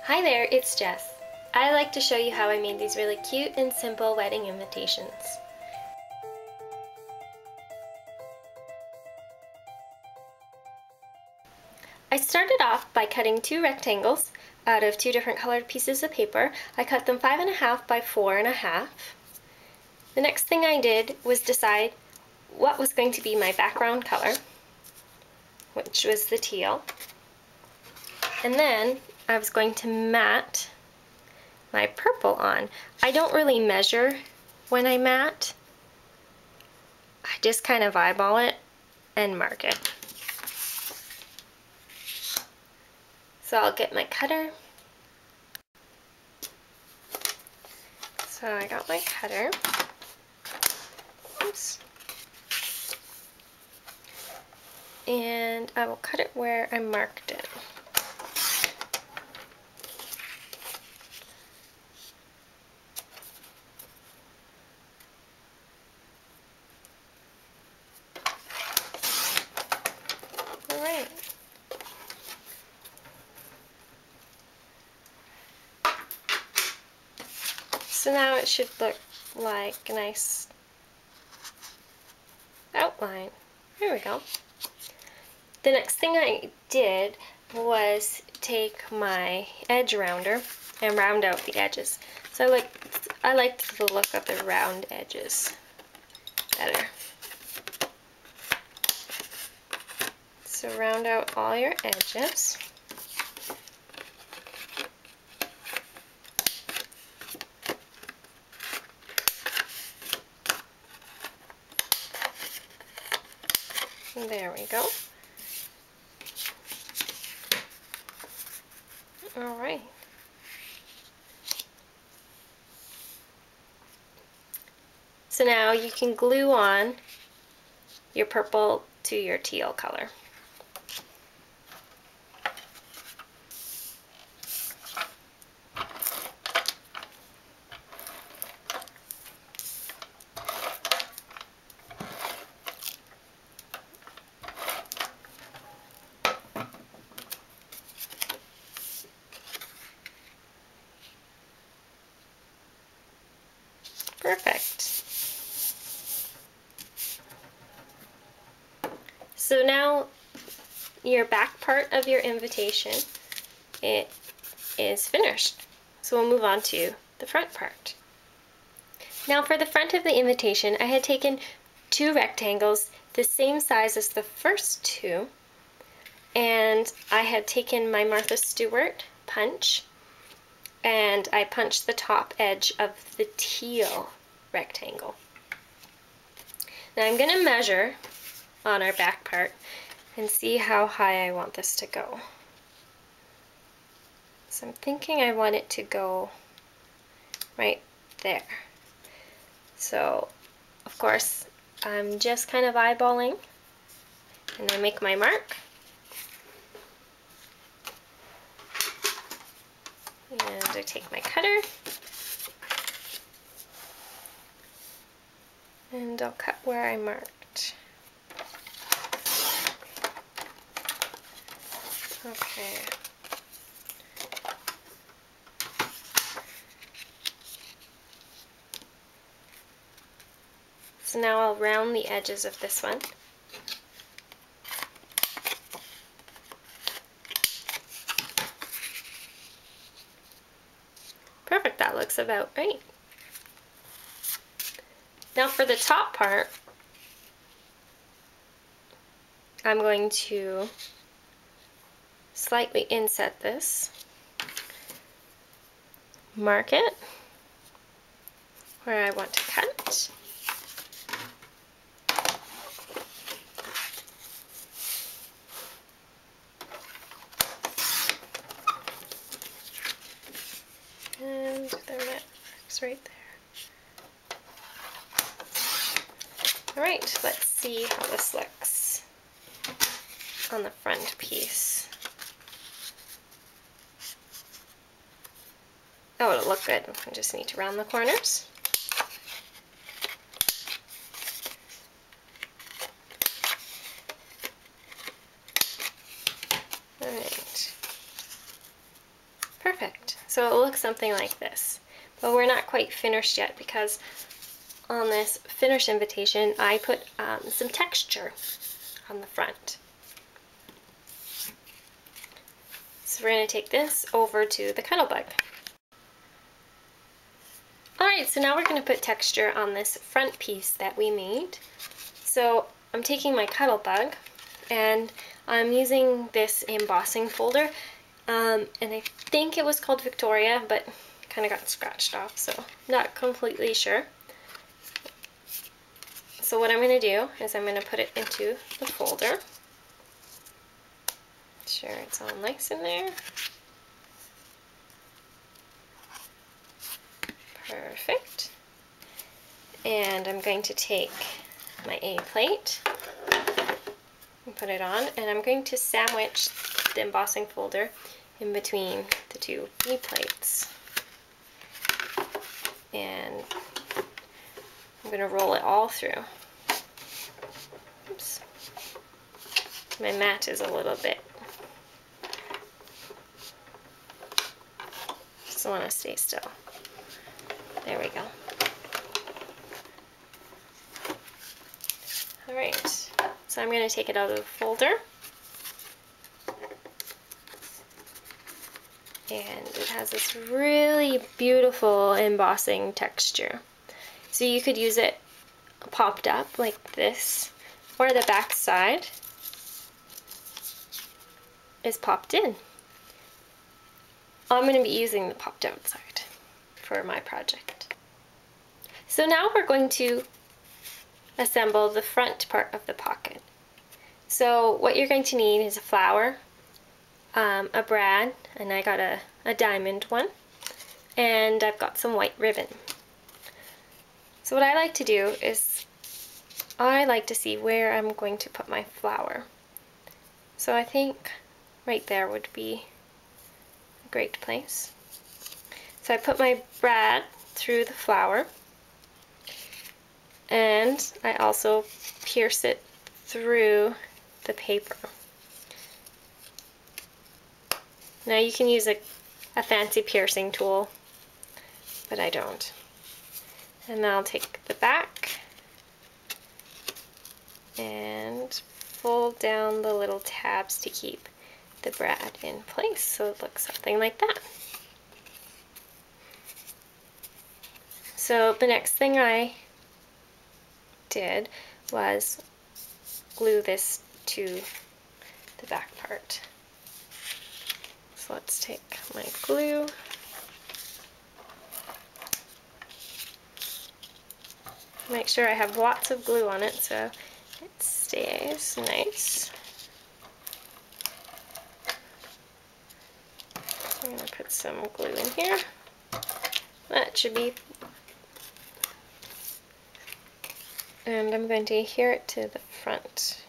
Hi there, it's Jess. I like to show you how I made these really cute and simple wedding invitations. I started off by cutting two rectangles out of two different colored pieces of paper. I cut them 5.5 by 4.5. The next thing I did was decide what was going to be my background color, which was the teal. And then I was going to mat my purple on. I don't really measure when I mat. I just kind of eyeball it and mark it. So I'll get my cutter. So I got my cutter. Oops. And I will cut it where I marked it. Alright. So now it should look like a nice outline. There we go. The next thing I did was take my edge rounder and round out the edges. So I liked the look of the round edges better. So round out all your edges. There we go. Alright. So now you can glue on your purple to your teal color. Perfect. So now your back part of your invitation, it is finished. So we'll move on to the front part. Now for the front of the invitation, I had taken two rectangles the same size as the first two, and I had taken my Martha Stewart punch and I punched the top edge of the teal rectangle. Now I'm going to measure on our back part and see how high I want this to go. So I'm thinking I want it to go right there. So of course I'm just kind of eyeballing and I make my mark. And I take my cutter and I'll cut where I marked. Okay. So now I'll round the edges of this one. Perfect, that looks about right. Now for the top part, I'm going to slightly inset this, mark it where I want to cut, and there that marks right there. Alright, let's see how this looks on the front piece. Oh, it'll look good. I just need to round the corners. Alright. Perfect. So it looks something like this. But we're not quite finished yet because on this finished invitation I put some texture on the front. So we're going to take this over to the Cuttlebug. Alright, so now we're going to put texture on this front piece that we made. So I'm taking my Cuttlebug and I'm using this embossing folder, and I think it was called Victoria, but kind of got scratched off, so not completely sure. So what I'm going to do is I'm going to put it into the folder. Make sure it's all nice in there. Perfect. And I'm going to take my A plate and put it on, and I'm going to sandwich the embossing folder in between the two B plates. And I'm going to roll it all through. Oops. My mat is a little bit. Just want to stay still. There we go. Alright, so I'm going to take it out of the folder. And it has this really beautiful embossing texture. So you could use it popped up like this, or the back side is popped in. I'm going to be using the popped out side for my project. So now we're going to assemble the front part of the pocket. So what you're going to need is a flower, a brad, and I got a diamond one, and I've got some white ribbon. So what I like to do is I like to see where I'm going to put my flower. So I think right there would be a great place. So I put my brad through the flower, and I also pierce it through the paper. Now you can use a fancy piercing tool, but I don't. And now I'll take the back and fold down the little tabs to keep the brad in place, so it looks something like that. So the next thing I did was glue this to the back part. So let's take my glue, make sure I have lots of glue on it so it stays nice. I'm going to put some glue in here. That should be, and I'm going to adhere it to the front,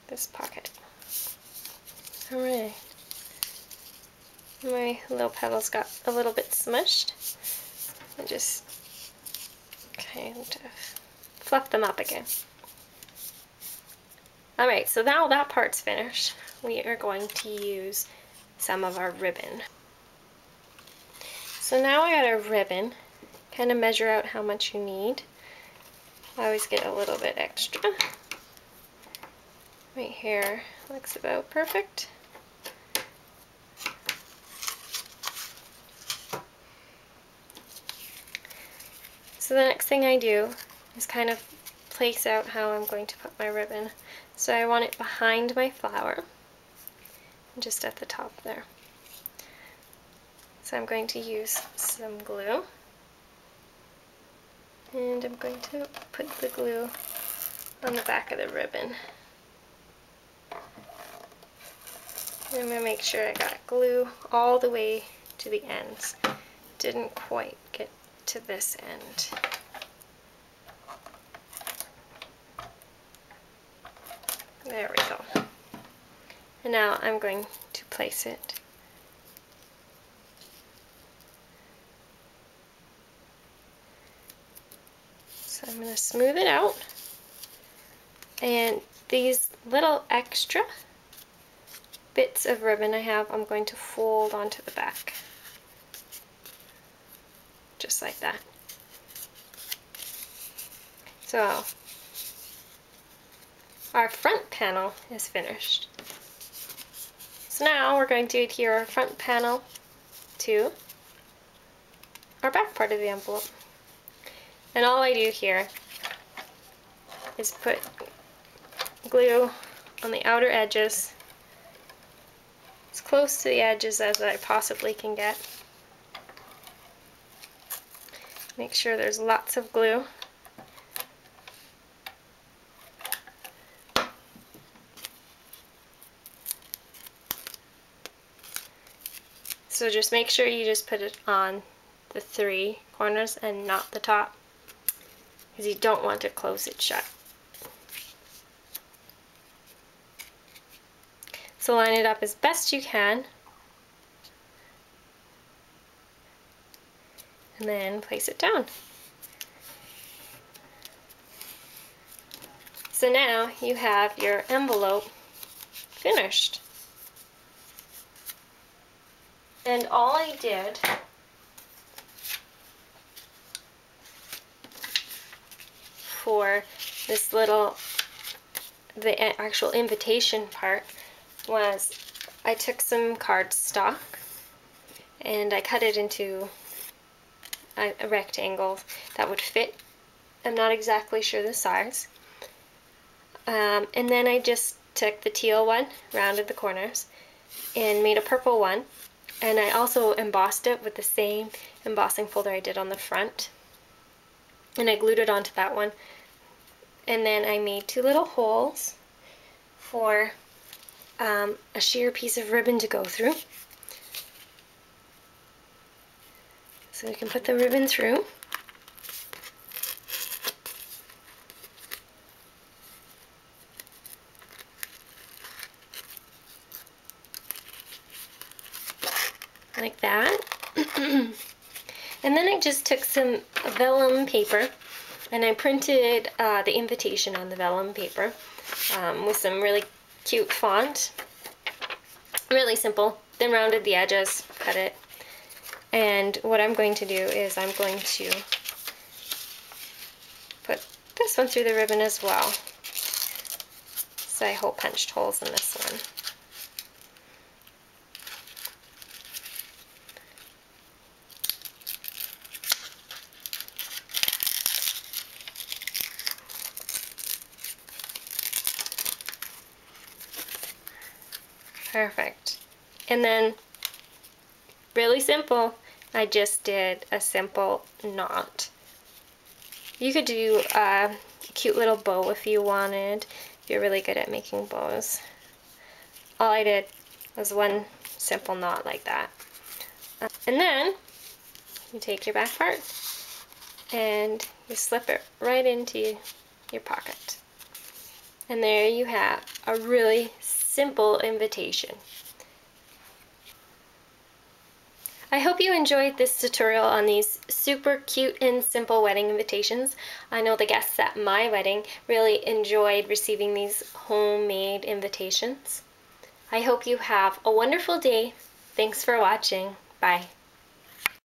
this pocket. Alright. My little petals got a little bit smushed. I just kind of fluff them up again. Alright, so now that part's finished, we are going to use some of our ribbon. So now I got our ribbon. Kind of measure out how much you need. I always get a little bit extra. Right here looks about perfect. So the next thing I do is kind of place out how I'm going to put my ribbon. So I want it behind my flower, just at the top there. So I'm going to use some glue, and I'm going to put the glue on the back of the ribbon. And I'm going to make sure I got glue all the way to the ends. Didn't quite get to this end. There we go. And now I'm going to place it so I'm going to smooth it out, and these little extra bits of ribbon I have, I'm going to fold onto the back. Just like that. So, our front panel is finished. So now we're going to adhere our front panel to our back part of the envelope. And all I do here is put glue on the outer edges, as close to the edges as I possibly can get. Make sure there's lots of glue. So just make sure you just put it on the 3 corners and not the top, because you don't want to close it shut. So line it up as best you can, and then place it down. So now you have your envelope finished. And all I did for this little, the actual invitation part, was I took some cardstock and I cut it into a rectangle that would fit. I'm not exactly sure the size. And then I just took the teal one, rounded the corners, and made a purple one. And I also embossed it with the same embossing folder I did on the front. And I glued it onto that one. And then I made 2 little holes for a sheer piece of ribbon to go through. So we can put the ribbon through. Like that. And then I just took some vellum paper and I printed the invitation on the vellum paper with some really cute font. Really simple. Then rounded the edges, cut it. And what I'm going to do is I'm going to put this one through the ribbon as well. So I punched holes in this one. Perfect. And then, really simple, I just did a simple knot. You could do a cute little bow if you wanted, if you're really good at making bows. All I did was one simple knot like that. And then, you take your back part and you slip it right into your pocket. And there you have a really simple invitation. I hope you enjoyed this tutorial on these super cute and simple wedding invitations. I know the guests at my wedding really enjoyed receiving these homemade invitations. I hope you have a wonderful day. Thanks for watching. Bye.